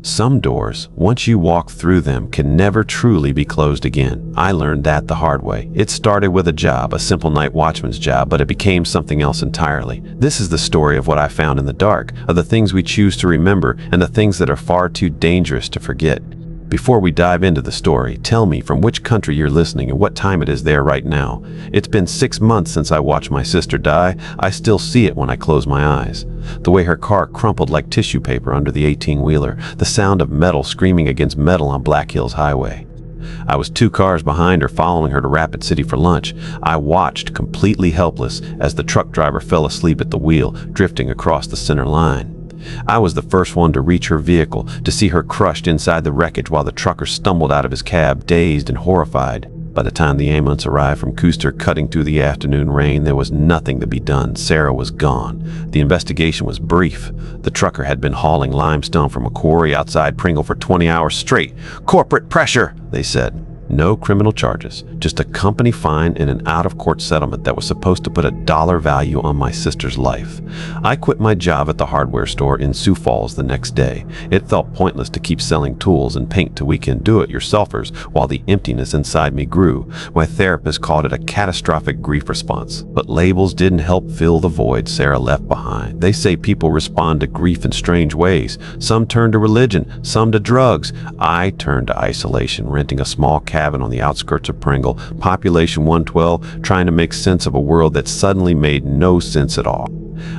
Some doors, once you walk through them, can never truly be closed again. I learned that the hard way. It started with a job, a simple night watchman's job, but it became something else entirely. This is the story of what I found in the dark, of the things we choose to remember and the things that are far too dangerous to forget. Before we dive into the story, tell me from which country you're listening and what time it is there right now. It's been 6 months since I watched my sister die. I still see it when I close my eyes. The way her car crumpled like tissue paper under the 18-wheeler, the sound of metal screaming against metal on Black Hills Highway. I was 2 cars behind her, following her to Rapid City for lunch. I watched, completely helpless, as the truck driver fell asleep at the wheel, drifting across the center line. I was the first one to reach her vehicle, to see her crushed inside the wreckage while the trucker stumbled out of his cab, dazed and horrified. By the time the ambulance arrived from Cooster, cutting through the afternoon rain, there was nothing to be done. Sarah was gone. The investigation was brief. The trucker had been hauling limestone from a quarry outside Pringle for 20 hours straight. Corporate pressure, they said. No criminal charges, just a company fine and an out-of-court settlement that was supposed to put a dollar value on my sister's life. I quit my job at the hardware store in Sioux Falls the next day. It felt pointless to keep selling tools and paint to weekend do-it-yourselfers while the emptiness inside me grew. My therapist called it a catastrophic grief response, but labels didn't help fill the void Sarah left behind. They say people respond to grief in strange ways. Some turn to religion, some to drugs. I turned to isolation, renting a small cabin on the outskirts of Pringle, population 112, trying to make sense of a world that suddenly made no sense at all.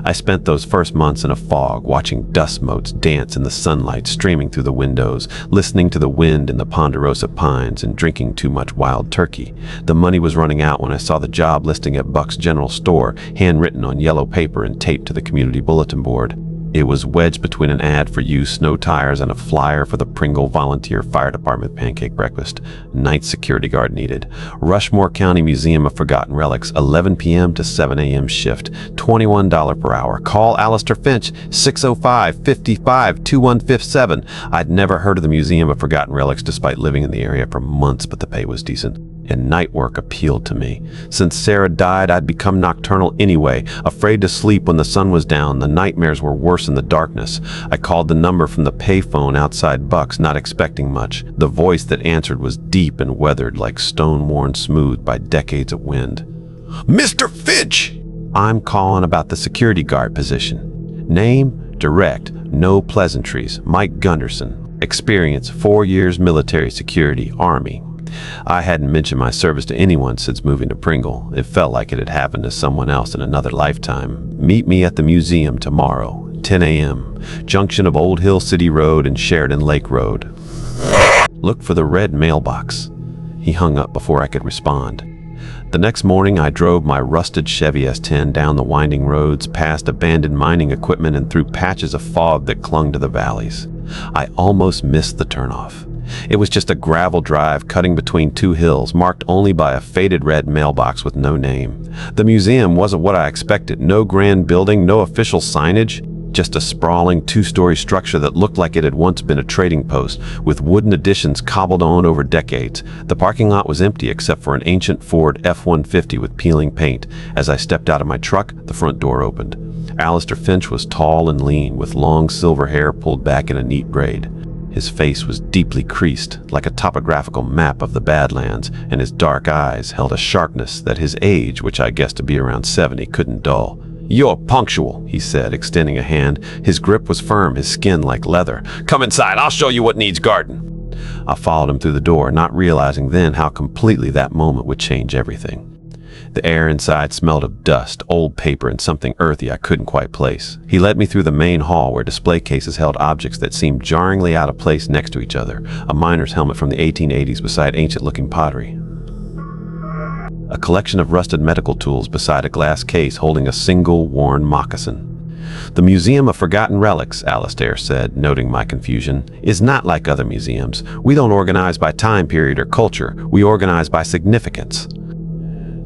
I spent those first months in a fog, watching dust motes dance in the sunlight streaming through the windows, listening to the wind in the ponderosa pines, and drinking too much wild turkey. The money was running out when I saw the job listing at Buck's General Store, handwritten on yellow paper and taped to the community bulletin board. It was wedged between an ad for used snow tires and a flyer for the Pringle Volunteer Fire Department pancake breakfast. Night security guard needed. Rushmore County Museum of Forgotten Relics, 11 p.m. to 7 a.m. shift, $21 per hour. Call Alistair Finch, 605-55-2157. I'd never heard of the Museum of Forgotten Relics despite living in the area for months, but the pay was decent. And night work appealed to me. Since Sarah died, I'd become nocturnal anyway, afraid to sleep when the sun was down. The nightmares were worse in the darkness. I called the number from the payphone outside Buck's, not expecting much. The voice that answered was deep and weathered, like stone worn smooth by decades of wind. "Mr. Finch!" "I'm calling about the security guard position." Name, direct, no pleasantries. Mike Gunderson. Experience, 4 years military security, Army. I hadn't mentioned my service to anyone since moving to Pringle. It felt like it had happened to someone else in another lifetime. Meet me at the museum tomorrow, 10 a.m., junction of Old Hill City Road and Sheridan Lake Road. Look for the red mailbox. He hung up before I could respond. The next morning, I drove my rusted Chevy S10 down the winding roads, past abandoned mining equipment and through patches of fog that clung to the valleys. I almost missed the turnoff. It was just a gravel drive cutting between 2 hills, marked only by a faded red mailbox with no name. The museum wasn't what I expected. No grand building, no official signage, just a sprawling 2-story structure that looked like it had once been a trading post, with wooden additions cobbled on over decades. The parking lot was empty except for an ancient Ford F-150 with peeling paint. As I stepped out of my truck, the front door opened. Alistair Finch was tall and lean, with long silver hair pulled back in a neat braid. His face was deeply creased, like a topographical map of the Badlands, and his dark eyes held a sharpness that his age, which I guessed to be around 70, couldn't dull. "You're punctual," he said, extending a hand. His grip was firm, his skin like leather. "Come inside, I'll show you what needs guarding." I followed him through the door, not realizing then how completely that moment would change everything. The air inside smelled of dust, old paper, and something earthy I couldn't quite place. He led me through the main hall where display cases held objects that seemed jarringly out of place next to each other. A miner's helmet from the 1880s beside ancient-looking pottery. A collection of rusted medical tools beside a glass case holding a single worn moccasin. "The Museum of Forgotten Relics," Alistair said, noting my confusion, "is not like other museums. We don't organize by time period or culture. We organize by significance."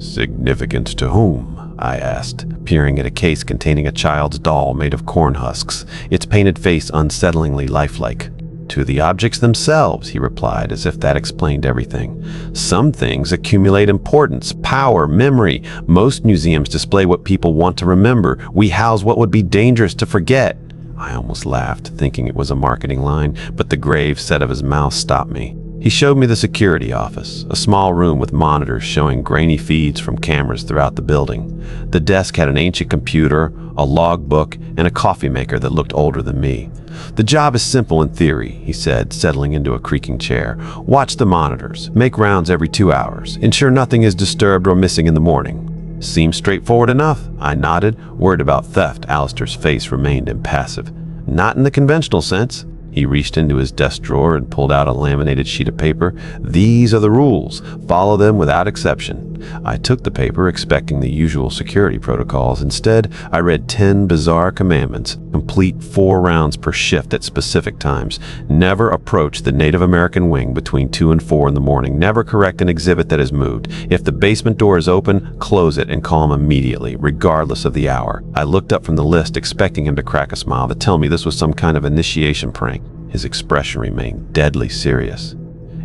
"Significance to whom?" I asked, peering at a case containing a child's doll made of corn husks, its painted face unsettlingly lifelike. "To the objects themselves," he replied, as if that explained everything. "Some things accumulate importance, power, memory. Most museums display what people want to remember. We house what would be dangerous to forget." I almost laughed, thinking it was a marketing line, but the grave set of his mouth stopped me. He showed me the security office, a small room with monitors showing grainy feeds from cameras throughout the building. The desk had an ancient computer, a logbook, and a coffee maker that looked older than me. "The job is simple in theory," he said, settling into a creaking chair. "Watch the monitors, make rounds every 2 hours, ensure nothing is disturbed or missing in the morning." "Seems straightforward enough," I nodded, worried about theft. Alistair's face remained impassive. "Not in the conventional sense." He reached into his desk drawer and pulled out a laminated sheet of paper. "These are the rules. Follow them without exception." I took the paper, expecting the usual security protocols. Instead, I read 10 bizarre commandments. Complete 4 rounds per shift at specific times. Never approach the Native American wing between 2 and 4 in the morning. Never correct an exhibit that has moved. If the basement door is open, close it and call him immediately, regardless of the hour. I looked up from the list, expecting him to crack a smile to tell me this was some kind of initiation prank. His expression remained deadly serious.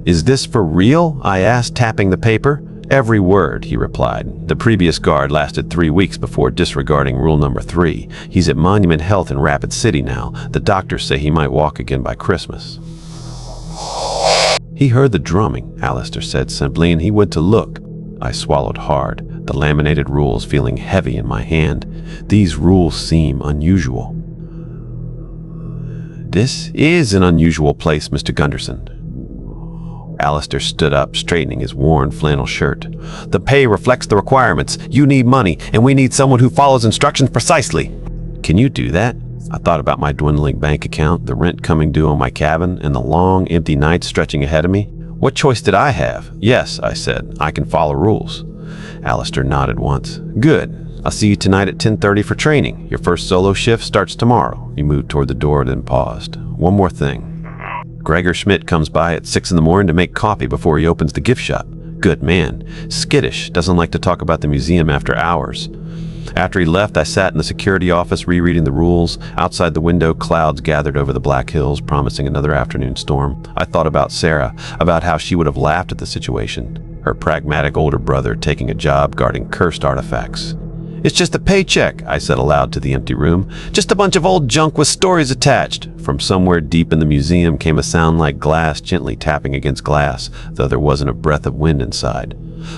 "Is this for real?" I asked, tapping the paper. "Every word," he replied. "The previous guard lasted 3 weeks before disregarding rule number 3. He's at Monument Health in Rapid City now. The doctors say he might walk again by Christmas." "He heard the drumming," Alistair said simply, "and he went to look." I swallowed hard, the laminated rules feeling heavy in my hand. These rules seem unusual. "This is an unusual place, Mr. Gunderson." Alistair stood up, straightening his worn flannel shirt. "The pay reflects the requirements. You need money, and we need someone who follows instructions precisely." "Can you do that?" I thought about my dwindling bank account, the rent coming due on my cabin, and the long, empty nights stretching ahead of me. What choice did I have? "Yes," I said, "I can follow rules." Alistair nodded once. "Good. I'll see you tonight at 10:30 for training. Your first solo shift starts tomorrow." He moved toward the door, then paused. "One more thing. Gregor Schmidt comes by at 6 in the morning to make coffee before he opens the gift shop. Good man. Skittish. Doesn't like to talk about the museum after hours." After he left, I sat in the security office rereading the rules. Outside the window, clouds gathered over the Black Hills, promising another afternoon storm. I thought about Sarah, about how she would have laughed at the situation. Her pragmatic older brother taking a job guarding cursed artifacts. "It's just a paycheck," I said aloud to the empty room. "Just a bunch of old junk with stories attached." From somewhere deep in the museum came a sound like glass gently tapping against glass, though there wasn't a breath of wind inside.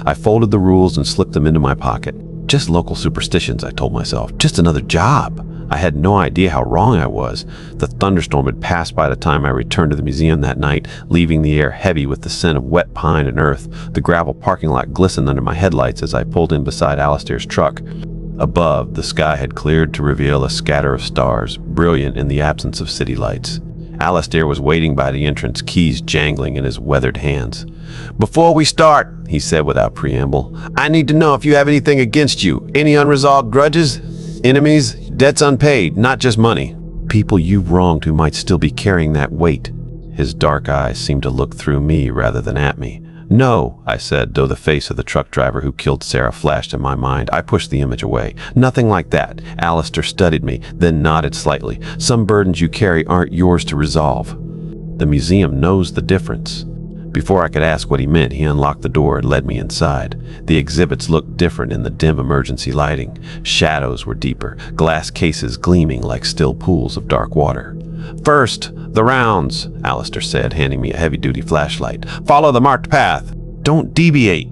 I folded the rules and slipped them into my pocket. Just local superstitions, I told myself. Just another job. I had no idea how wrong I was. The thunderstorm had passed by the time I returned to the museum that night, leaving the air heavy with the scent of wet pine and earth. The gravel parking lot glistened under my headlights as I pulled in beside Alistair's truck. Above, the sky had cleared to reveal a scatter of stars, brilliant in the absence of city lights. Alistair was waiting by the entrance, keys jangling in his weathered hands. "Before we start," he said without preamble, "I need to know if you have anything against you. Any unresolved grudges? Enemies? Debts unpaid, not just money. People you wronged who might still be carrying that weight." His dark eyes seemed to look through me rather than at me. "No," I said, though the face of the truck driver who killed Sarah flashed in my mind. I pushed the image away. "Nothing like that." Alistair studied me, then nodded slightly. "Some burdens you carry aren't yours to resolve. The museum knows the difference." Before I could ask what he meant, he unlocked the door and led me inside. The exhibits looked different in the dim emergency lighting. Shadows were deeper, glass cases gleaming like still pools of dark water. "First, the rounds," Alistair said, handing me a heavy-duty flashlight. "Follow the marked path. Don't deviate."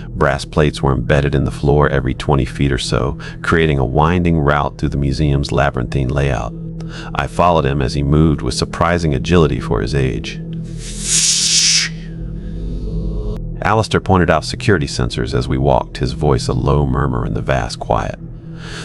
Brass plates were embedded in the floor every 20 feet or so, creating a winding route through the museum's labyrinthine layout. I followed him as he moved with surprising agility for his age. Alistair pointed out security sensors as we walked, his voice a low murmur in the vast quiet.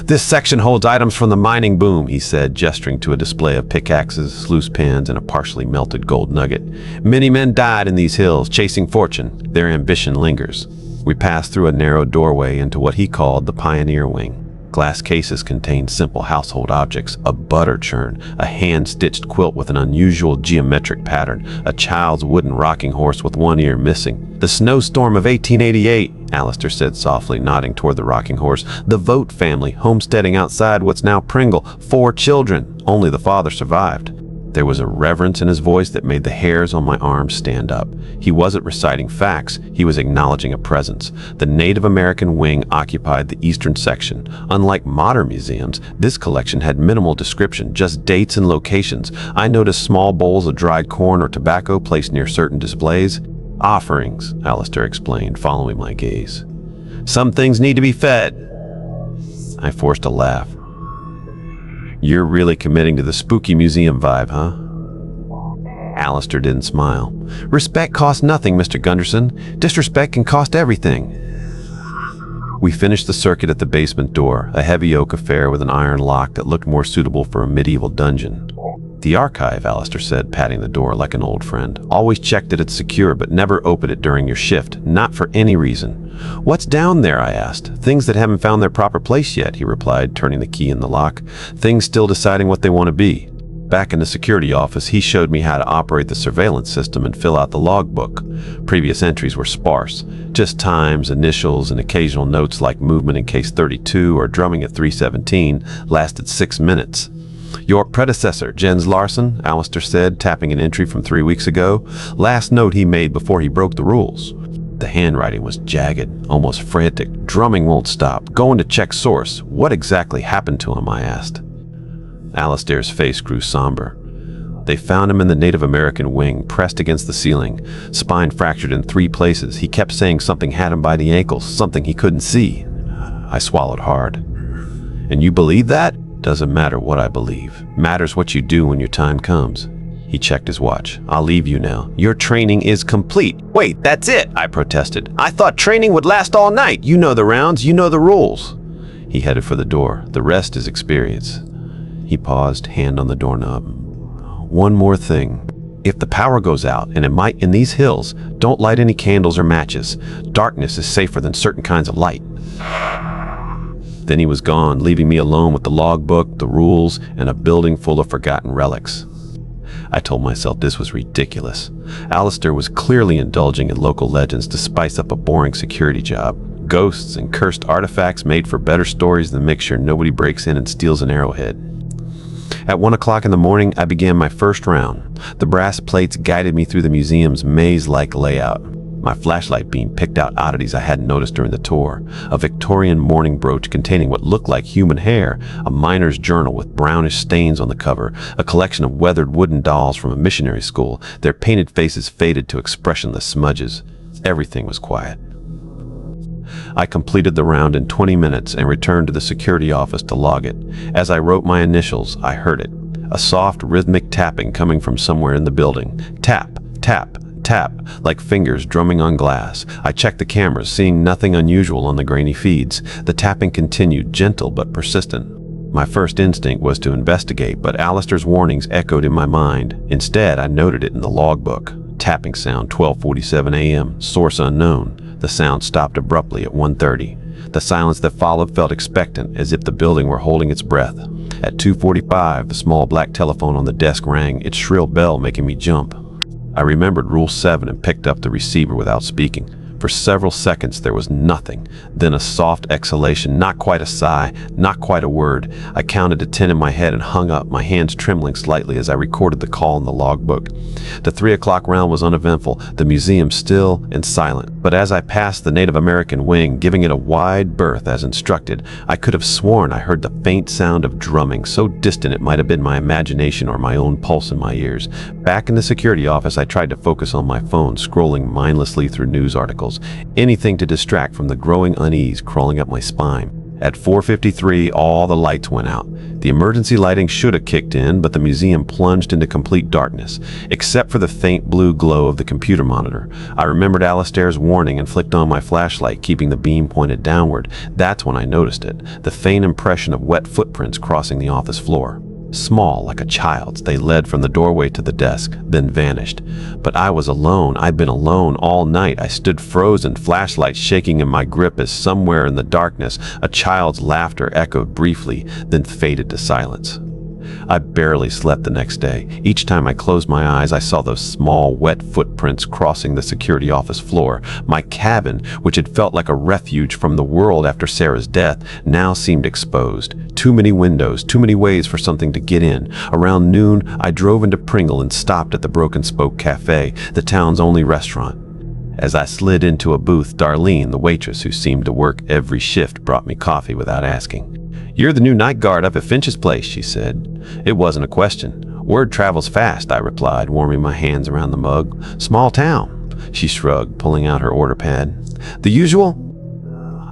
"This section holds items from the mining boom," he said, gesturing to a display of pickaxes, sluice pans, and a partially melted gold nugget. "Many men died in these hills, chasing fortune. Their ambition lingers." We passed through a narrow doorway into what he called the Pioneer Wing. Glass cases contained simple household objects, a butter churn, a hand-stitched quilt with an unusual geometric pattern, a child's wooden rocking horse with one ear missing. "The snowstorm of 1888, Alistair said softly, nodding toward the rocking horse. "The Vogt family, homesteading outside what's now Pringle. 4 children. Only the father survived." There was a reverence in his voice that made the hairs on my arms stand up. He wasn't reciting facts, he was acknowledging a presence. The Native American wing occupied the eastern section. Unlike modern museums, this collection had minimal description, just dates and locations. I noticed small bowls of dried corn or tobacco placed near certain displays. Offerings, Alistair explained, following my gaze. Some things need to be fed. I forced a laugh. You're really committing to the spooky museum vibe, huh? Alistair didn't smile. Respect costs nothing, Mr. Gunderson. Disrespect can cost everything. We finished the circuit at the basement door, a heavy oak affair with an iron lock that looked more suitable for a medieval dungeon. The archive, Alistair said, patting the door like an old friend. Always check that it's secure, but never open it during your shift, not for any reason. What's down there, I asked. Things that haven't found their proper place yet, he replied, turning the key in the lock. Things still deciding what they want to be. Back in the security office, he showed me how to operate the surveillance system and fill out the logbook. Previous entries were sparse. Just times, initials, and occasional notes like movement in case 32 or drumming at 317 lasted 6 minutes. Your predecessor, Jens Larson, Alistair said, tapping an entry from 3 weeks ago. Last note he made before he broke the rules. The handwriting was jagged, almost frantic. Drumming won't stop. Going to check source. What exactly happened to him, I asked. Alistair's face grew somber. They found him in the Native American wing, pressed against the ceiling, spine fractured in 3 places. He kept saying something had him by the ankles, something he couldn't see. I swallowed hard. And you believe that? Doesn't matter what I believe. Matters what you do when your time comes. He checked his watch. I'll leave you now. Your training is complete. Wait, that's it, I protested. I thought training would last all night. You know the rounds, you know the rules. He headed for the door. The rest is experience. He paused, hand on the doorknob. One more thing. If the power goes out, and it might in these hills, don't light any candles or matches. Darkness is safer than certain kinds of light. Then he was gone, leaving me alone with the logbook, the rules, and a building full of forgotten relics. I told myself this was ridiculous. Alistair was clearly indulging in local legends to spice up a boring security job. Ghosts and cursed artifacts made for better stories than make sure nobody breaks in and steals an arrowhead. At 1 o'clock in the morning, I began my first round. The brass plates guided me through the museum's maze-like layout. My flashlight beam picked out oddities I hadn't noticed during the tour. A Victorian mourning brooch containing what looked like human hair, a miner's journal with brownish stains on the cover, a collection of weathered wooden dolls from a missionary school, their painted faces faded to expressionless smudges. Everything was quiet. I completed the round in 20 minutes and returned to the security office to log it. As I wrote my initials, I heard it. A soft, rhythmic tapping coming from somewhere in the building. Tap, tap, tap, like fingers drumming on glass. I checked the cameras, seeing nothing unusual on the grainy feeds. The tapping continued, gentle but persistent. My first instinct was to investigate, but Alistair's warnings echoed in my mind. Instead, I noted it in the logbook. Tapping sound, 12:47 a.m., source unknown. The sound stopped abruptly at 1:30. The silence that followed felt expectant, as if the building were holding its breath. At 2:45, the small black telephone on the desk rang, its shrill bell making me jump. I remembered Rule 7 and picked up the receiver without speaking. For several seconds there was nothing, then a soft exhalation, not quite a sigh, not quite a word. I counted to 10 in my head and hung up, my hands trembling slightly as I recorded the call in the logbook. The 3 o'clock round was uneventful, the museum still and silent. But as I passed the Native American wing, giving it a wide berth as instructed, I could have sworn I heard the faint sound of drumming, so distant it might have been my imagination or my own pulse in my ears. Back in the security office, I tried to focus on my phone, scrolling mindlessly through news articles. Anything to distract from the growing unease crawling up my spine. At 4:53, all the lights went out. The emergency lighting should have kicked in, but the museum plunged into complete darkness, except for the faint blue glow of the computer monitor. I remembered Alistair's warning and flicked on my flashlight, keeping the beam pointed downward. That's when I noticed it, the faint impression of wet footprints crossing the office floor. Small, like a child's, they led from the doorway to the desk, then vanished. But I was alone. I'd been alone all night. I stood frozen, flashlight shaking in my grip as somewhere in the darkness, a child's laughter echoed briefly, then faded to silence. I barely slept the next day. Each time I closed my eyes, I saw those small, wet footprints crossing the security office floor. My cabin, which had felt like a refuge from the world after Sarah's death, now seemed exposed. Too many windows, too many ways for something to get in. Around noon, I drove into Pringle and stopped at the Broken Spoke Cafe, the town's only restaurant. As I slid into a booth, Darlene, the waitress who seemed to work every shift, brought me coffee without asking. "You're the new night guard up at Finch's place," she said. It wasn't a question. "Word travels fast," I replied, warming my hands around the mug. "Small town," she shrugged, pulling out her order pad. "The usual?"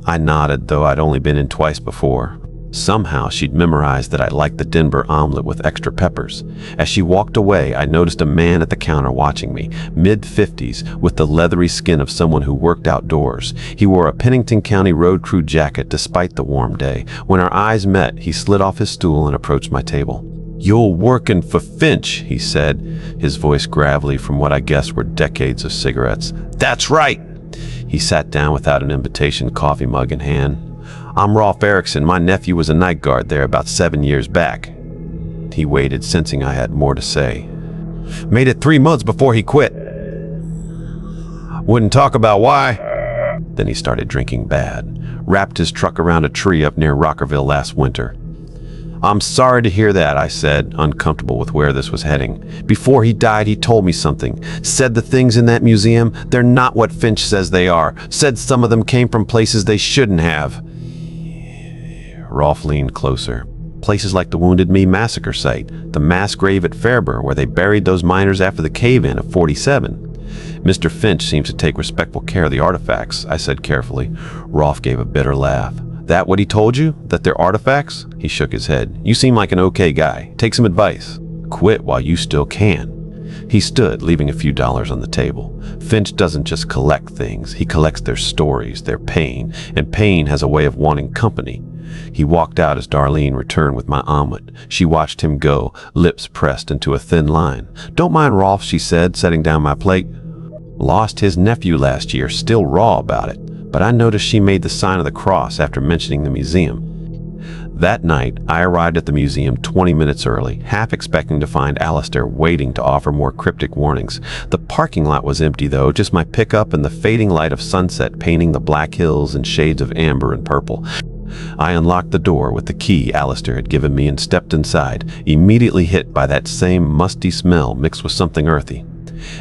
I nodded, though I'd only been in twice before. Somehow she'd memorized that I liked the Denver omelet with extra peppers. As she walked away, I noticed a man at the counter watching me, mid-50s, with the leathery skin of someone who worked outdoors. He wore a Pennington County road crew jacket despite the warm day. When our eyes met, he slid off his stool and approached my table. "You're working for Finch," he said, his voice gravelly from what I guessed were decades of cigarettes. "That's right." He sat down without an invitation, coffee mug in hand. "I'm Rolf Erickson. My nephew was a night guard there about 7 years back." He waited, sensing I had more to say. "Made it 3 months before he quit. Wouldn't talk about why." Then he started drinking bad. Wrapped his truck around a tree up near Rockerville last winter. "I'm sorry to hear that," I said, uncomfortable with where this was heading. "Before he died, he told me something. Said the things in that museum, they're not what Finch says they are. Said some of them came from places they shouldn't have." Rolf leaned closer. "Places like the Wounded Knee massacre site, the mass grave at Fairburn where they buried those miners after the cave-in of 47. Mr. Finch seems to take respectful care of the artifacts," I said carefully. Rolf gave a bitter laugh. "That what he told you? That they're artifacts?" He shook his head. "You seem like an okay guy. Take some advice. Quit while you still can." He stood, leaving a few dollars on the table. "Finch doesn't just collect things. He collects their stories, their pain, and pain has a way of wanting company." He walked out as Darlene returned with my omelet. She watched him go, lips pressed into a thin line. "Don't mind Rolf," she said, setting down my plate. "Lost his nephew last year, still raw about it." But I noticed she made the sign of the cross after mentioning the museum. That night, I arrived at the museum 20 minutes early, half expecting to find Alistair waiting to offer more cryptic warnings. The parking lot was empty, though, just my pickup and the fading light of sunset painting the black hills in shades of amber and purple. I unlocked the door with the key Alistair had given me and stepped inside, immediately hit by that same musty smell mixed with something earthy.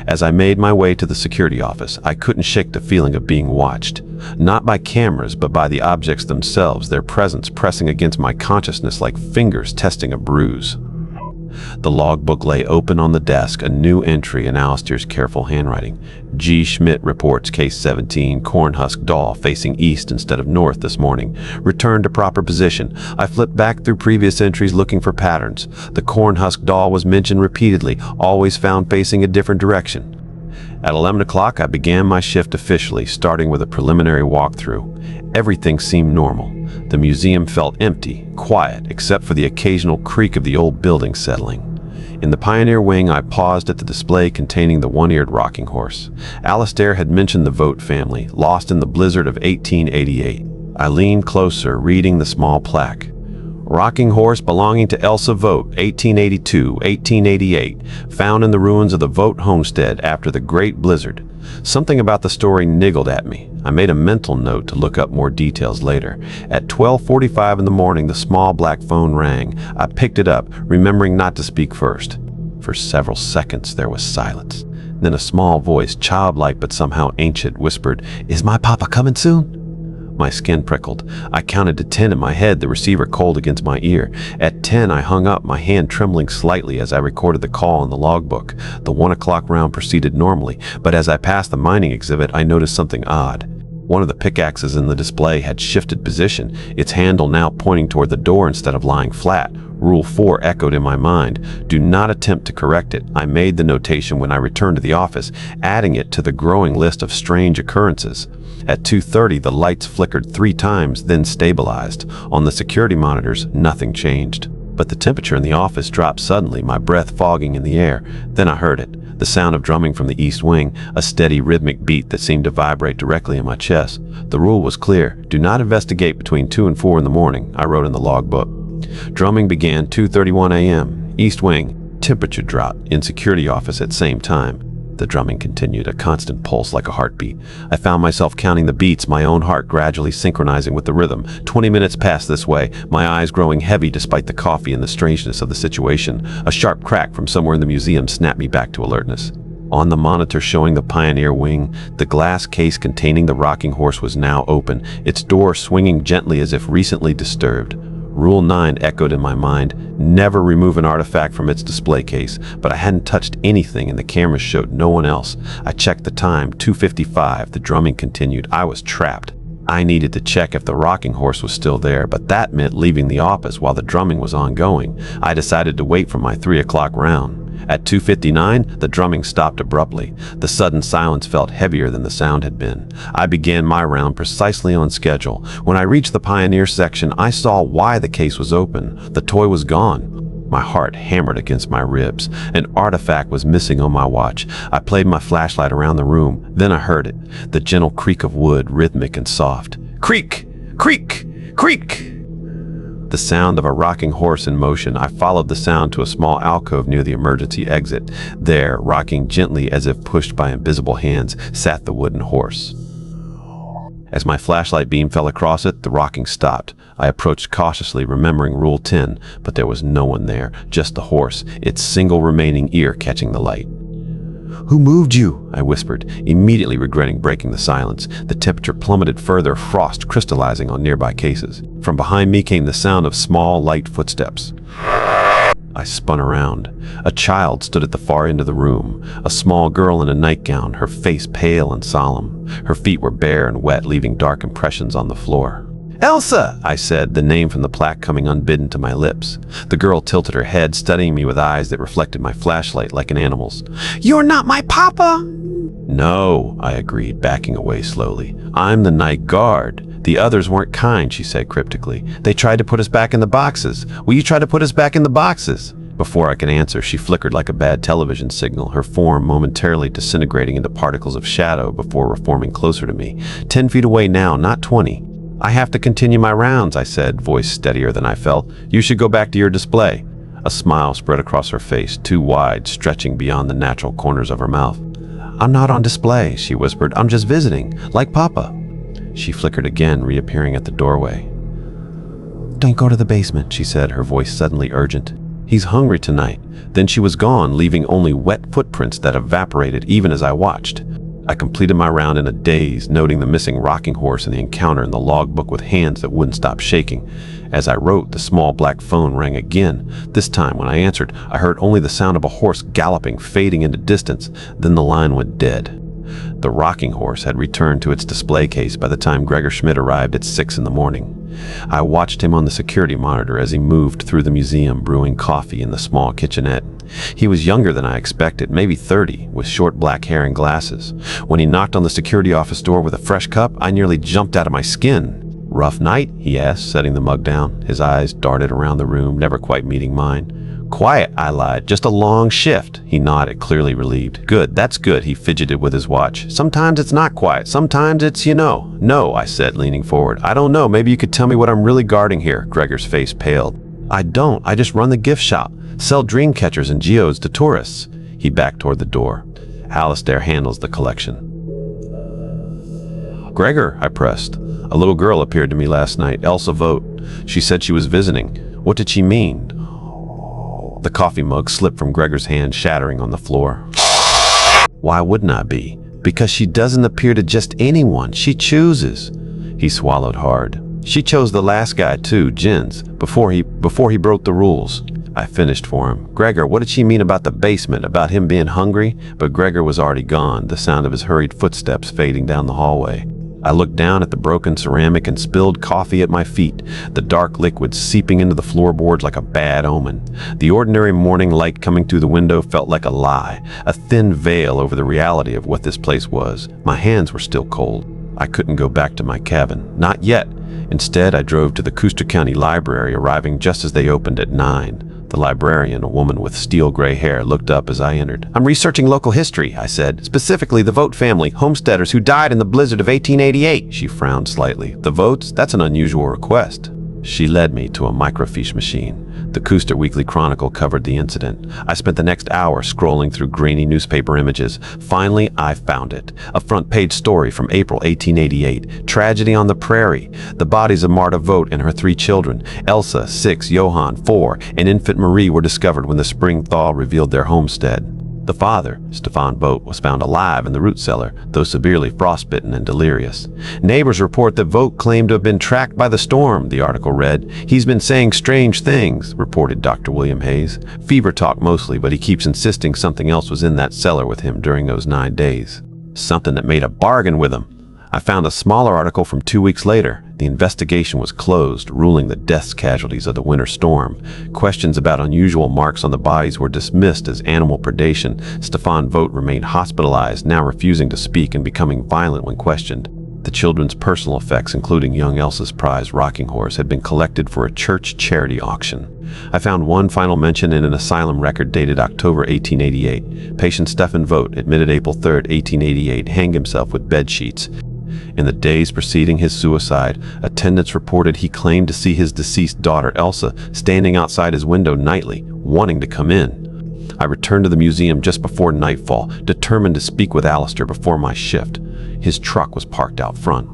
As I made my way to the security office, I couldn't shake the feeling of being watched. Not by cameras, but by the objects themselves, their presence pressing against my consciousness like fingers testing a bruise. The logbook lay open on the desk, a new entry in Alistair's careful handwriting. G. Schmidt reports case 17, cornhusk doll facing east instead of north this morning. Returned to proper position. I flipped back through previous entries looking for patterns. The cornhusk doll was mentioned repeatedly, always found facing a different direction. At 11 o'clock, I began my shift officially, starting with a preliminary walkthrough. Everything seemed normal. The museum felt empty, quiet, except for the occasional creak of the old building settling. In the Pioneer Wing, I paused at the display containing the one-eared rocking horse. Alistair had mentioned the Vogt family, lost in the blizzard of 1888. I leaned closer, reading the small plaque. Rocking horse belonging to Elsa Vogt, 1882-1888, found in the ruins of the Vogt homestead after the Great Blizzard. Something about the story niggled at me. I made a mental note to look up more details later. At 12:45 in the morning, the small black phone rang. I picked it up, remembering not to speak first. For several seconds, there was silence. Then a small voice, childlike but somehow ancient, whispered, "Is my papa coming soon?" My skin prickled. I counted to 10 in my head, the receiver cold against my ear. At 10, I hung up, my hand trembling slightly as I recorded the call in the logbook. The 1 o'clock round proceeded normally, but as I passed the mining exhibit, I noticed something odd. One of the pickaxes in the display had shifted position, its handle now pointing toward the door instead of lying flat. Rule 4 echoed in my mind. Do not attempt to correct it. I made the notation when I returned to the office, adding it to the growing list of strange occurrences. At 2:30, the lights flickered 3 times, then stabilized. On the security monitors, nothing changed. But the temperature in the office dropped suddenly, my breath fogging in the air. Then I heard it. The sound of drumming from the east wing, a steady rhythmic beat that seemed to vibrate directly in my chest. The rule was clear. Do not investigate between 2 and 4 in the morning, I wrote in the logbook. Drumming began 2:31 a.m. East Wing. Temperature drop in security office at same time. The drumming continued, a constant pulse like a heartbeat. I found myself counting the beats, my own heart gradually synchronizing with the rhythm. 20 minutes passed this way, my eyes growing heavy despite the coffee and the strangeness of the situation. A sharp crack from somewhere in the museum snapped me back to alertness. On the monitor showing the Pioneer Wing, the glass case containing the rocking horse was now open, its door swinging gently as if recently disturbed. Rule 9 echoed in my mind, never remove an artifact from its display case, but I hadn't touched anything and the cameras showed no one else. I checked the time, 2:55, the drumming continued. I was trapped. I needed to check if the rocking horse was still there, but that meant leaving the office while the drumming was ongoing. I decided to wait for my 3 o'clock round. At 2:59, the drumming stopped abruptly. The sudden silence felt heavier than the sound had been. I began my round precisely on schedule. When I reached the Pioneer section, I saw why the case was open. The toy was gone. My heart hammered against my ribs. An artifact was missing on my watch. I played my flashlight around the room. Then I heard it, the gentle creak of wood, rhythmic and soft. Creak! Creak! Creak! The sound of a rocking horse in motion. I followed the sound to a small alcove near the emergency exit. There, rocking gently as if pushed by invisible hands, sat the wooden horse. As my flashlight beam fell across it, the rocking stopped. I approached cautiously, remembering Rule 10, but there was no one there, just the horse, its single remaining ear catching the light. "Who moved you?" I whispered, immediately regretting breaking the silence. The temperature plummeted further, frost crystallizing on nearby cases. From behind me came the sound of small, light footsteps. I spun around. A child stood at the far end of the room, a small girl in a nightgown, her face pale and solemn. Her feet were bare and wet, leaving dark impressions on the floor. "Elsa!" I said, the name from the plaque coming unbidden to my lips. The girl tilted her head, studying me with eyes that reflected my flashlight like an animal's. "You're not my papa!" "No," I agreed, backing away slowly. "I'm the night guard. The others weren't kind," she said cryptically. "They tried to put us back in the boxes. Will you try to put us back in the boxes?" Before I could answer, she flickered like a bad television signal, her form momentarily disintegrating into particles of shadow before reforming closer to me. 10 feet away now, not 20. "I have to continue my rounds," I said, voice steadier than I felt. "You should go back to your display." A smile spread across her face, too wide, stretching beyond the natural corners of her mouth. "I'm not on display," she whispered. "I'm just visiting, like Papa." She flickered again, reappearing at the doorway. "Don't go to the basement," she said, her voice suddenly urgent. "He's hungry tonight." Then she was gone, leaving only wet footprints that evaporated even as I watched. I completed my round in a daze, noting the missing rocking horse and the encounter in the logbook with hands that wouldn't stop shaking. As I wrote, the small black phone rang again. This time, when I answered, I heard only the sound of a horse galloping, fading into distance. Then the line went dead. The rocking horse had returned to its display case by the time Gregor Schmidt arrived at 6 in the morning. I watched him on the security monitor as he moved through the museum, brewing coffee in the small kitchenette. He was younger than I expected, maybe 30, with short black hair and glasses. When he knocked on the security office door with a fresh cup, I nearly jumped out of my skin. "Rough night?" he asked, setting the mug down. His eyes darted around the room, never quite meeting mine. "Quiet," I lied. "Just a long shift." He nodded, clearly relieved. "Good, that's good," he fidgeted with his watch. "Sometimes it's not quiet. Sometimes it's, you know." "No," I said, leaning forward. "I don't know. Maybe you could tell me what I'm really guarding here." Gregor's face paled. "I don't. I just run the gift shop. Sell dream catchers and geodes to tourists." He backed toward the door. "Alistair handles the collection." "Gregor," I pressed. "A little girl appeared to me last night, Elsa Vogt. She said she was visiting. What did she mean?" The coffee mug slipped from Gregor's hand, shattering on the floor. "Why wouldn't I be? Because she doesn't appear to just anyone. She chooses." He swallowed hard. "She chose the last guy too, Jens, before he broke the rules." I finished for him. "Gregor, what did she mean about the basement, about him being hungry?" But Gregor was already gone, the sound of his hurried footsteps fading down the hallway. I looked down at the broken ceramic and spilled coffee at my feet, the dark liquid seeping into the floorboards like a bad omen. The ordinary morning light coming through the window felt like a lie, a thin veil over the reality of what this place was. My hands were still cold. I couldn't go back to my cabin. Not yet. Instead, I drove to the Custer County Library, arriving just as they opened at 9. The librarian, a woman with steel gray hair, looked up as I entered. "I'm researching local history," I said. "Specifically the Vogt family, homesteaders who died in the blizzard of 1888. She frowned slightly. "The Vogts? That's an unusual request." She led me to a microfiche machine. The Cooster Weekly Chronicle covered the incident. I spent the next hour scrolling through grainy newspaper images. Finally, I found it. A front-page story from April 1888. Tragedy on the prairie. The bodies of Marta Vogt and her 3 children, Elsa, 6, Johann, 4, and infant Marie, were discovered when the spring thaw revealed their homestead. The father, Stefan Vogt, was found alive in the root cellar, though severely frostbitten and delirious. Neighbors report that Vogt claimed to have been tracked by the storm, the article read. He's been saying strange things, reported Dr. William Hayes. Fever talk mostly, but he keeps insisting something else was in that cellar with him during those 9 days. Something that made a bargain with him. I found a smaller article from 2 weeks later. The investigation was closed, ruling the death casualties of the winter storm. Questions about unusual marks on the bodies were dismissed as animal predation. Stefan Vogt remained hospitalized, now refusing to speak and becoming violent when questioned. The children's personal effects, including young Elsa's prize rocking horse, had been collected for a church charity auction. I found one final mention in an asylum record dated October 1888. Patient Stefan Vogt, admitted April 3, 1888, hanged himself with bed sheets. In the days preceding his suicide, attendants reported he claimed to see his deceased daughter Elsa standing outside his window nightly, wanting to come in. I returned to the museum just before nightfall, determined to speak with Alistair before my shift. His truck was parked out front.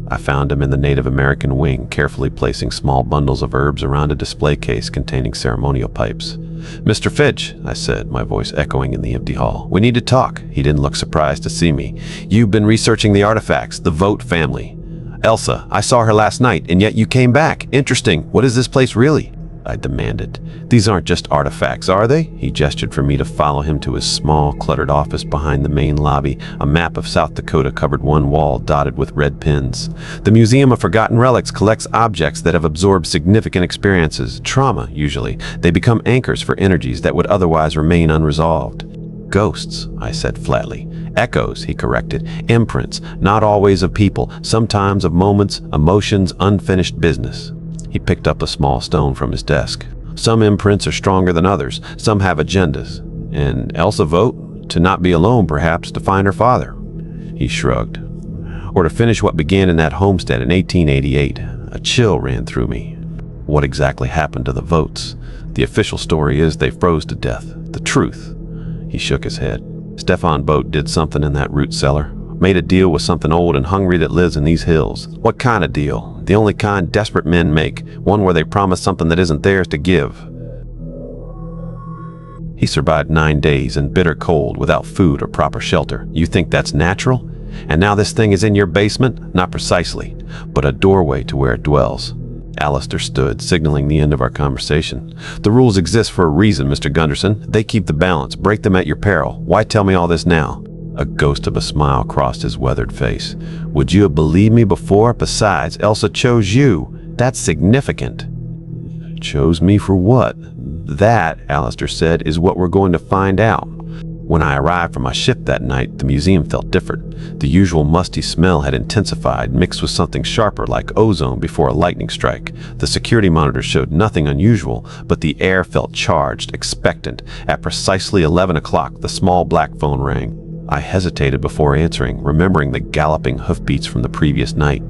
I found him in the Native American wing, carefully placing small bundles of herbs around a display case containing ceremonial pipes. "Mr. Fitch," I said, my voice echoing in the empty hall. "We need to talk." He didn't look surprised to see me. "You've been researching the artifacts, the Vogt family. Elsa, I saw her last night, and yet you came back. Interesting. What is this place really?" I demanded. "These aren't just artifacts, are they?" He gestured for me to follow him to his small, cluttered office behind the main lobby. A map of South Dakota covered one wall, dotted with red pins. "The Museum of Forgotten Relics collects objects that have absorbed significant experiences, trauma, usually. They become anchors for energies that would otherwise remain unresolved." "Ghosts," I said flatly. "Echoes," he corrected. "Imprints, not always of people, sometimes of moments, emotions, unfinished business." He picked up a small stone from his desk. "Some imprints are stronger than others. Some have agendas. And Elsa Vogt? To not be alone, perhaps, to find her father." He shrugged. "Or to finish what began in that homestead in 1888. A chill ran through me. What exactly happened to the Vogts? The official story is they froze to death. The truth?" He shook his head. "Stefan Vogt did something in that root cellar. Made a deal with something old and hungry that lives in these hills." "What kind of deal?" "The only kind desperate men make. One where they promise something that isn't theirs to give." "He survived 9 days in bitter cold without food or proper shelter. You think that's natural? And now this thing is in your basement? Not precisely, but a doorway to where it dwells." Alistair stood, signaling the end of our conversation. "The rules exist for a reason, Mr. Gunderson. They keep the balance. Break them at your peril. Why tell me all this now?" A ghost of a smile crossed his weathered face. "Would you have believed me before? Besides, Elsa chose you. That's significant." "Chose me for what?" "That," Alistair said, "is what we're going to find out." When I arrived from my shift that night, the museum felt different. The usual musty smell had intensified, mixed with something sharper like ozone before a lightning strike. The security monitor showed nothing unusual, but the air felt charged, expectant. At precisely 11 o'clock, the small black phone rang. I hesitated before answering, remembering the galloping hoofbeats from the previous night.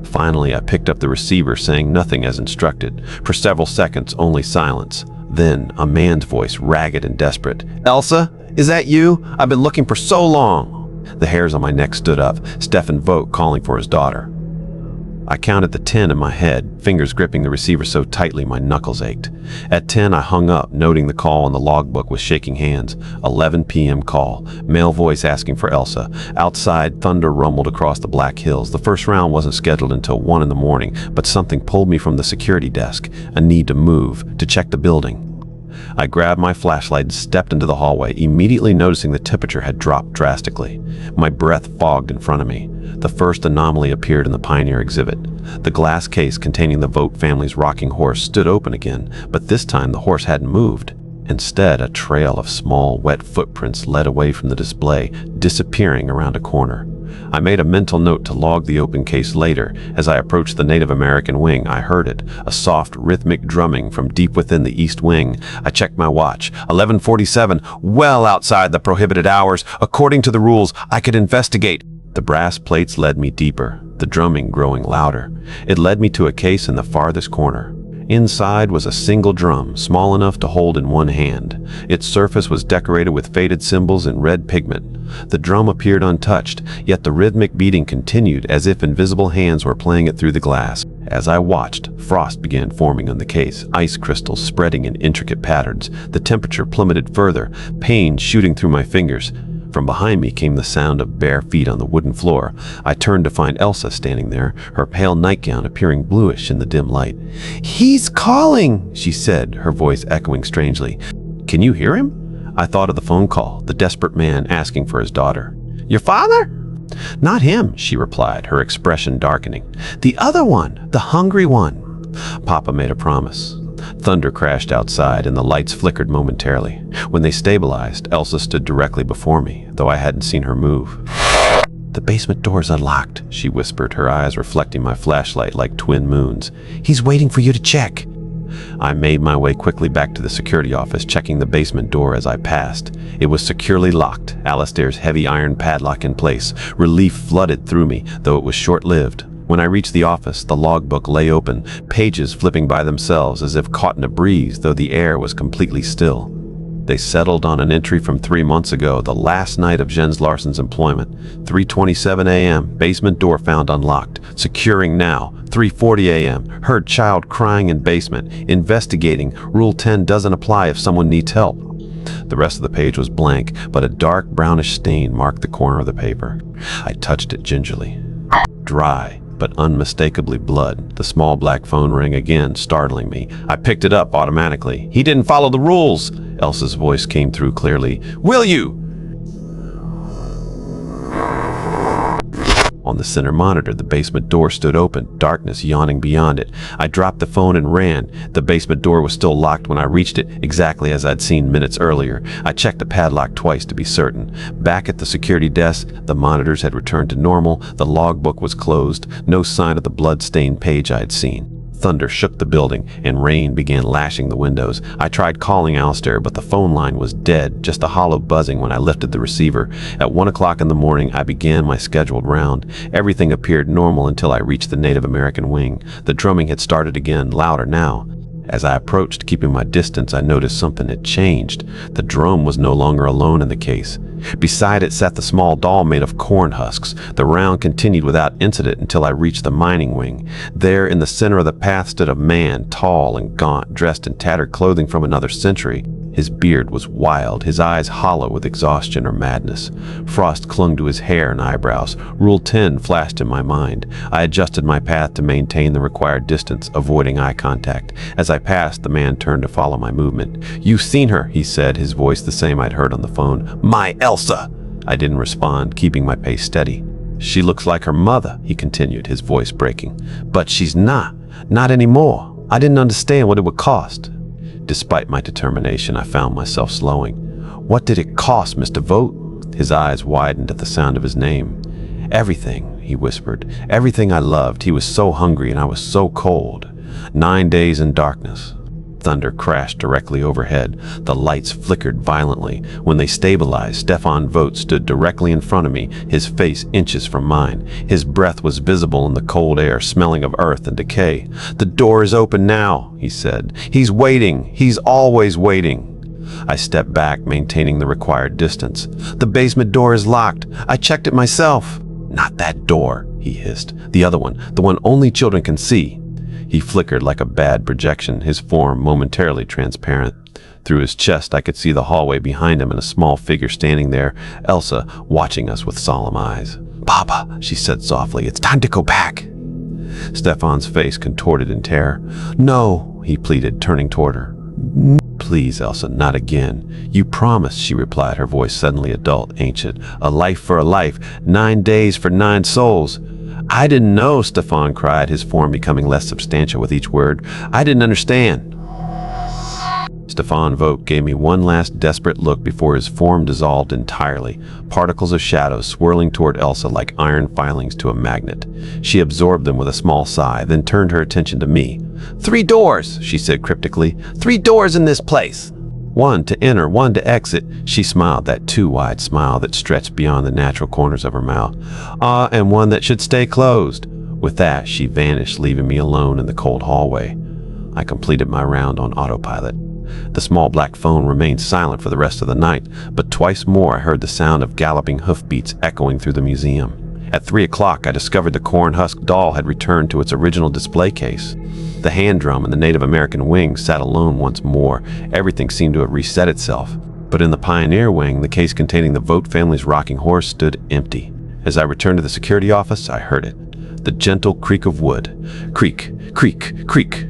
Finally, I picked up the receiver, saying nothing as instructed. For several seconds, only silence. Then, a man's voice, ragged and desperate. "Elsa, is that you? I've been looking for so long." The hairs on my neck stood up. Stefan Vogt calling for his daughter. I counted the 10 in my head, fingers gripping the receiver so tightly my knuckles ached. At 10, I hung up, noting the call on the logbook with shaking hands. 11 p.m. call. Male voice asking for Elsa. Outside, thunder rumbled across the Black Hills. The first round wasn't scheduled until 1 in the morning, but something pulled me from the security desk. A need to move, to check the building. I grabbed my flashlight and stepped into the hallway, immediately noticing the temperature had dropped drastically. My breath fogged in front of me. The first anomaly appeared in the Pioneer exhibit. The glass case containing the Vogt family's rocking horse stood open again, but this time the horse hadn't moved. Instead, a trail of small, wet footprints led away from the display, disappearing around a corner. I made a mental note to log the open case later. As I approached the Native American wing, I heard it, a soft, rhythmic drumming from deep within the east wing. I checked my watch. 11:47, well outside the prohibited hours. According to the rules, I could investigate. The brass plates led me deeper. the drumming growing louder. It led me to a case in the farthest corner. Inside was a single drum, small enough to hold in one hand. Its surface was decorated with faded symbols in red pigment. The drum appeared untouched, yet the rhythmic beating continued as if invisible hands were playing it through the glass. As I watched, frost began forming on the case, ice crystals spreading in intricate patterns. The temperature plummeted further, pain shooting through my fingers. From behind me came the sound of bare feet on the wooden floor. I turned to find Elsa standing there, her pale nightgown appearing bluish in the dim light. "He's calling," she said, her voice echoing strangely. "Can you hear him?" I thought of the phone call, the desperate man asking for his daughter. "Your father?" "Not him," she replied, her expression darkening. "The other one, the hungry one." Papa made a promise. Thunder crashed outside and the lights flickered momentarily. When they stabilized, Elsa stood directly before me, though I hadn't seen her move. "The basement door's unlocked," she whispered, her eyes reflecting my flashlight like twin moons. "He's waiting for you to check." I made my way quickly back to the security office, checking the basement door as I passed. It was securely locked, Alistair's heavy iron padlock in place. Relief flooded through me, though it was short-lived. When I reached the office, the logbook lay open, pages flipping by themselves as if caught in a breeze, though the air was completely still. They settled on an entry from 3 months ago, the last night of Jens Larsson's employment. 3:27 a.m., basement door found unlocked. Securing now. 3:40 a.m., heard child crying in basement. Investigating. Rule 10 doesn't apply if someone needs help. The rest of the page was blank, but a dark brownish stain marked the corner of the paper. I touched it gingerly. Dry, but unmistakably blood. The small black phone rang again, startling me. I picked it up automatically. "He didn't follow the rules!" Elsa's voice came through clearly. "Will you?" On the center monitor, the basement door stood open, darkness yawning beyond it. I dropped the phone and ran. The basement door was still locked when I reached it, exactly as I'd seen minutes earlier. I checked the padlock twice to be certain. Back at the security desk, the monitors had returned to normal. The logbook was closed. No sign of the blood-stained page I'd seen. Thunder shook the building, and rain began lashing the windows. I tried calling Alistair, but the phone line was dead, just a hollow buzzing when I lifted the receiver. At 1 o'clock in the morning, I began my scheduled round. Everything appeared normal until I reached the Native American wing. The drumming had started again, louder now. As I approached, keeping my distance, I noticed something had changed. The drum was no longer alone in the case. Beside it sat the small doll made of corn husks. The round continued without incident until I reached the mining wing. There, in the center of the path, stood a man, tall and gaunt, dressed in tattered clothing from another century. His beard was wild, his eyes hollow with exhaustion or madness. Frost clung to his hair and eyebrows. Rule 10 flashed in my mind. I adjusted my path to maintain the required distance, avoiding eye contact. As I passed, the man turned to follow my movement. "You've seen her," he said, his voice the same I'd heard on the phone. "My Elsa!" I didn't respond, keeping my pace steady. "She looks like her mother," he continued, his voice breaking. "But she's not anymore. I didn't understand what it would cost." Despite my determination, I found myself slowing. "What did it cost, Mr. Vogt?" His eyes widened at the sound of his name. "Everything," he whispered. "Everything I loved. He was so hungry and I was so cold. 9 days in darkness." Thunder crashed directly overhead. The lights flickered violently. When they stabilized, Stefan Vogt stood directly in front of me, his face inches from mine. His breath was visible in the cold air, smelling of earth and decay. "The door is open now," he said. "He's waiting. He's always waiting." I stepped back, maintaining the required distance. "The basement door is locked. I checked it myself." "Not that door," he hissed. "The other one, the one only children can see." He flickered like a bad projection, his form momentarily transparent. Through his chest, I could see the hallway behind him and a small figure standing there, Elsa, watching us with solemn eyes. "Papa," she said softly, "it's time to go back." Stefan's face contorted in terror. "No," he pleaded, turning toward her. "Please, Elsa, not again. You promised," she replied, her voice suddenly adult, ancient. "A life for a life, 9 days for 9 souls." "I didn't know," Stefan cried, his form becoming less substantial with each word. "I didn't understand." Stefan Vogt gave me one last desperate look before his form dissolved entirely, particles of shadow swirling toward Elsa like iron filings to a magnet. She absorbed them with a small sigh, then turned her attention to me. "3 doors," she said cryptically. "3 doors in this place." One to enter, one to exit. She smiled, that too wide smile that stretched beyond the natural corners of her mouth. And one that should stay closed. With that, she vanished, leaving me alone in the cold hallway. I completed my round on autopilot. The small black phone remained silent for the rest of the night, but twice more I heard the sound of galloping hoofbeats echoing through the museum. At 3 o'clock, I discovered the corn-husk doll had returned to its original display case. The hand drum and the Native American wing sat alone once more. Everything seemed to have reset itself. But in the Pioneer wing, the case containing the Vogt family's rocking horse stood empty. As I returned to the security office, I heard it. The gentle creak of wood. Creak, creak, creak.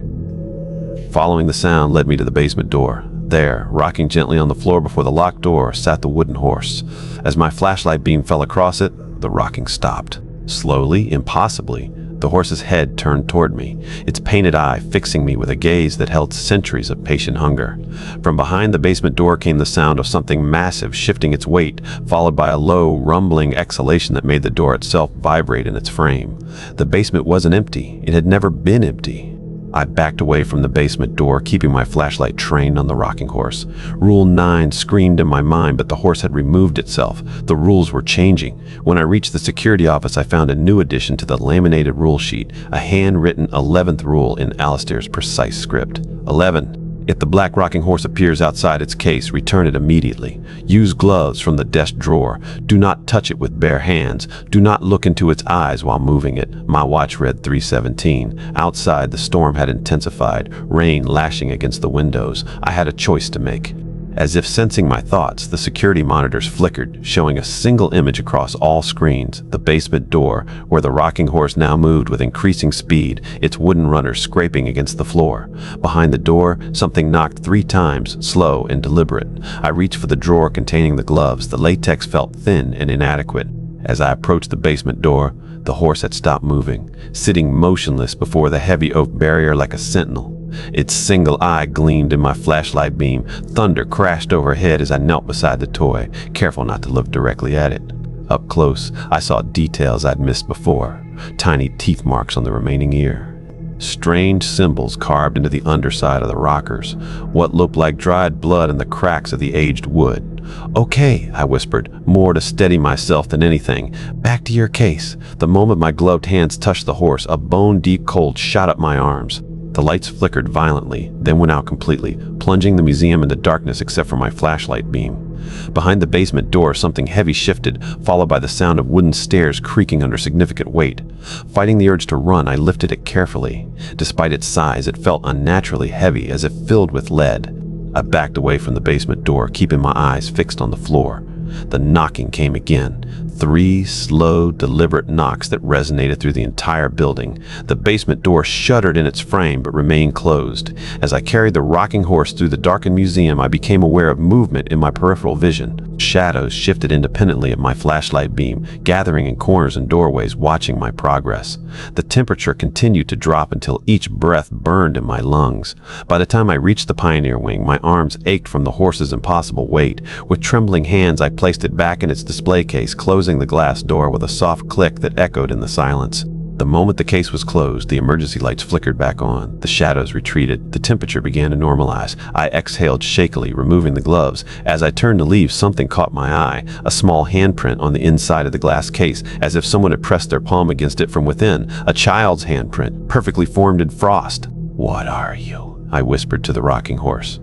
Following the sound led me to the basement door. There, rocking gently on the floor before the locked door, sat the wooden horse. As my flashlight beam fell across it, the rocking stopped. Slowly, impossibly, the horse's head turned toward me, its painted eye fixing me with a gaze that held centuries of patient hunger. From behind the basement door came the sound of something massive shifting its weight, followed by a low, rumbling exhalation that made the door itself vibrate in its frame. The basement wasn't empty. It had never been empty. I backed away from the basement door, keeping my flashlight trained on the rocking horse. Rule 9 screamed in my mind, but the horse had removed itself. The rules were changing. When I reached the security office, I found a new addition to the laminated rule sheet, a handwritten 11th rule in Alistair's precise script. 11. If the black rocking horse appears outside its case, return it immediately. Use gloves from the desk drawer. Do not touch it with bare hands. Do not look into its eyes while moving it. My watch read 3:17. Outside, the storm had intensified, rain lashing against the windows. I had a choice to make. As if sensing my thoughts, the security monitors flickered, showing a single image across all screens, the basement door, where the rocking horse now moved with increasing speed, its wooden runner scraping against the floor. Behind the door, something knocked 3 times, slow and deliberate. I reached for the drawer containing the gloves. The latex felt thin and inadequate. As I approached the basement door, the horse had stopped moving, sitting motionless before the heavy oak barrier like a sentinel. Its single eye gleamed in my flashlight beam. Thunder crashed overhead as I knelt beside the toy, careful not to look directly at it. Up close, I saw details I'd missed before. Tiny teeth marks on the remaining ear. Strange symbols carved into the underside of the rockers. What looked like dried blood in the cracks of the aged wood. "Okay," I whispered, more to steady myself than anything. "Back to your case." The moment my gloved hands touched the horse, a bone-deep cold shot up my arms. The lights flickered violently, then went out completely, plunging the museum into darkness except for my flashlight beam. Behind the basement door, something heavy shifted, followed by the sound of wooden stairs creaking under significant weight. Fighting the urge to run, I lifted it carefully. Despite its size, it felt unnaturally heavy, as if filled with lead. I backed away from the basement door, keeping my eyes fixed on the floor. The knocking came again. 3 slow, deliberate knocks that resonated through the entire building. The basement door shuddered in its frame but remained closed. As I carried the rocking horse through the darkened museum, I became aware of movement in my peripheral vision. Shadows shifted independently of my flashlight beam, gathering in corners and doorways, watching my progress. The temperature continued to drop until each breath burned in my lungs. By the time I reached the Pioneer wing, my arms ached from the horse's impossible weight. With trembling hands, I placed it back in its display case, closing the glass door with a soft click that echoed in the silence. The moment the case was closed, the emergency lights flickered back on. The shadows retreated. The temperature began to normalize. I exhaled shakily, removing the gloves. As I turned to leave, something caught my eye, a small handprint on the inside of the glass case, as if someone had pressed their palm against it from within. A child's handprint, perfectly formed in frost. "What are you?" I whispered to the rocking horse.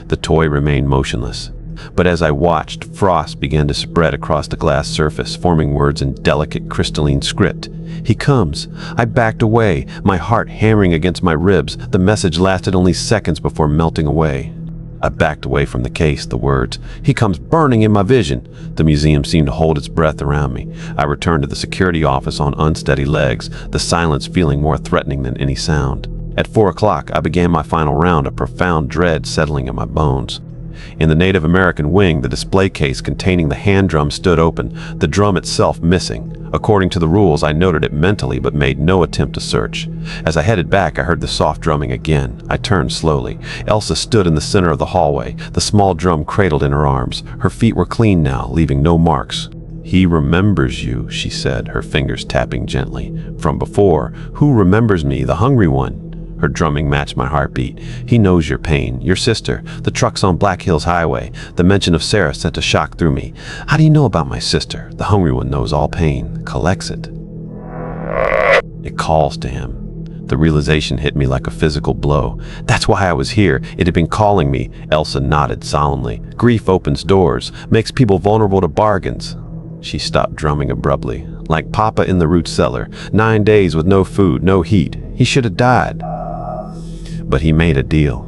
The toy remained motionless. But as I watched, frost began to spread across the glass surface, forming words in delicate crystalline script. "He comes." I backed away, my heart hammering against my ribs. The message lasted only seconds before melting away. I backed away from the case, the words, "He comes," burning in my vision. The museum seemed to hold its breath around me. I returned to the security office on unsteady legs, the silence feeling more threatening than any sound. At 4 o'clock, I began my final round, a profound dread settling in my bones. In the Native American wing, the display case containing the hand drum stood open, the drum itself missing. According to the rules, I noted it mentally but made no attempt to search. As I headed back, I heard the soft drumming again. I turned slowly. Elsa stood in the center of the hallway, the small drum cradled in her arms. Her feet were clean now, leaving no marks. "He remembers you," she said, her fingers tapping gently. "From before. Who remembers me, the hungry one?" Her drumming matched my heartbeat. He knows your pain, your sister, the trucks on Black Hills Highway. The mention of Sarah sent a shock through me. How do you know about my sister? The hungry one knows all pain, collects it. It calls to him. The realization hit me like a physical blow. That's why I was here. It had been calling me. Elsa nodded solemnly. Grief opens doors, makes people vulnerable to bargains. She stopped drumming abruptly. Like Papa in the root cellar. 9 days with no food, no heat. He should have died. But he made a deal.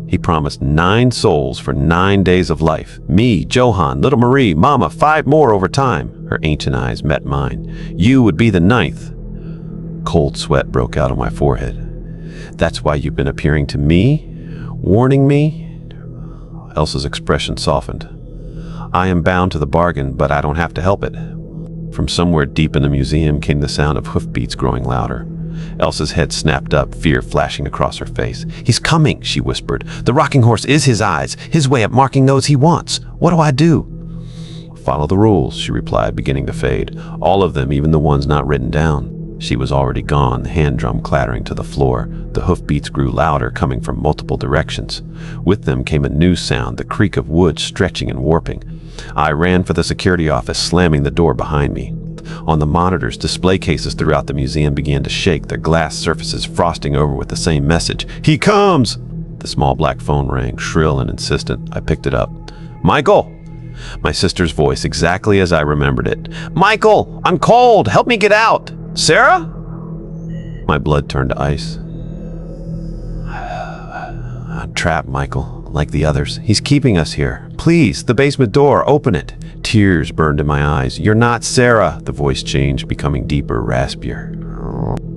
He promised 9 souls for 9 days of life. Me, Johan, little Marie, Mama, 5 more over time. Her ancient eyes met mine. You would be the 9th. Cold sweat broke out on my forehead. That's why you've been appearing to me? Warning me? Elsa's expression softened. I am bound to the bargain, but I don't have to help it. From somewhere deep in the museum came the sound of hoofbeats growing louder. Elsa's head snapped up, fear flashing across her face. He's coming, she whispered. The rocking horse is his eyes, his way of marking those he wants. What do I do? Follow the rules, she replied, beginning to fade. All of them, even the ones not written down. She was already gone, the hand drum clattering to the floor. The hoofbeats grew louder, coming from multiple directions. With them came a new sound, the creak of wood stretching and warping. I ran for the security office, slamming the door behind me. On the monitors, display cases throughout the museum began to shake, their glass surfaces frosting over with the same message. He comes! The small black phone rang, shrill and insistent. I picked it up. Michael! My sister's voice, exactly as I remembered it. Michael! I'm cold! Help me get out! Sarah? My blood turned to ice. I'm trapped, Michael, like the others. He's keeping us here. Please, the basement door, open it. Tears burned in my eyes. You're not Sarah. The voice changed, becoming deeper, raspier.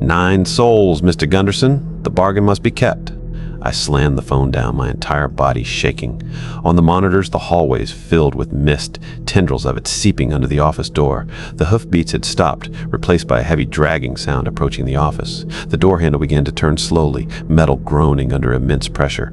9 souls, Mr. Gunderson. The bargain must be kept. I slammed the phone down, my entire body shaking. On the monitors, the hallways filled with mist, tendrils of it seeping under the office door. The hoofbeats had stopped, replaced by a heavy dragging sound approaching the office. The door handle began to turn slowly, metal groaning under immense pressure.